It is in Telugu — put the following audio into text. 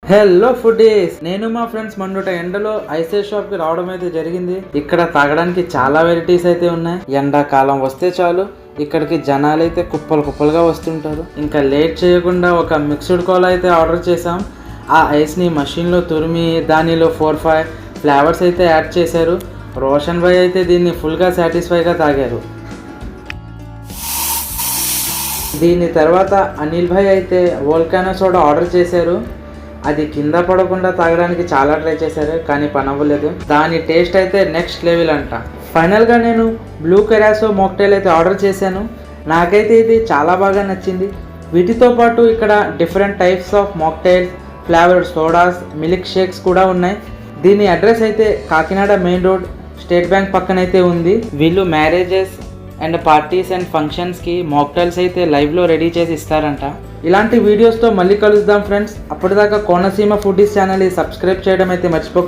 హలో ఫుడీస్, నేను మా ఫ్రెండ్స్ మండుట ఎండలో ఐసెస్ షాప్ కి రావడం అయితే జరిగింది. ఇక్కడ తాగడానికి చాలా వెరైటీస్ అయితే ఉన్నాయి. ఎండాకాలం వస్తే చాలు ఇక్కడికి జనాలు అయితే కుప్పలు కుప్పలుగా వస్తుంటారు. ఇంకా లేట్ చేయకుండా ఒక మిక్స్డ్ కోలా అయితే ఆర్డర్ చేసాం. ఆ ఐస్ ని మషిన్ లో తురిమి దానిలో 4-5 ఫ్లేవర్స్ అయితే యాడ్ చేశారు. రోషన్ భాయ్ అయితే దీన్ని ఫుల్ గా సాటిస్ఫైగా తాగారు. దీని తర్వాత అనిల్ భాయ్ అయితే వోల్కానో సోడా ఆర్డర్ చేశారు. అది కింద పడకుండా తాగడానికి చాలా ట్రై చేశారు, కానీ పని అవ్వలేదు. దాని టేస్ట్ అయితే నెక్స్ట్ లెవెల్ అంట. ఫైనల్గా నేను బ్లూ కెరాసో మాక్టైల్ అయితే ఆర్డర్ చేశాను. నాకైతే ఇది చాలా బాగా నచ్చింది. వీటితో పాటు ఇక్కడ different types of mocktails, flavoured sodas, milk shakes కూడా ఉన్నాయి. దీని అడ్రస్ అయితే Kakinada main road state bank పక్కనైతే ఉంది. వీళ్ళు మ్యారేజెస్ అండ్ పార్టీస్ అండ్ ఫంక్షన్స్కి మాక్టైల్స్ అయితే లైవ్లో రెడీ చేసి ఇస్తారంట. ఇలాంటి వీడియోస్తో మళ్ళీ కలుద్దాం ఫ్రెండ్స్. అప్పటిదాకా కోనసీమ ఫుడీస్ ఛానల్ని సబ్స్క్రైబ్ చేయడం అయితే మర్చిపోకండి.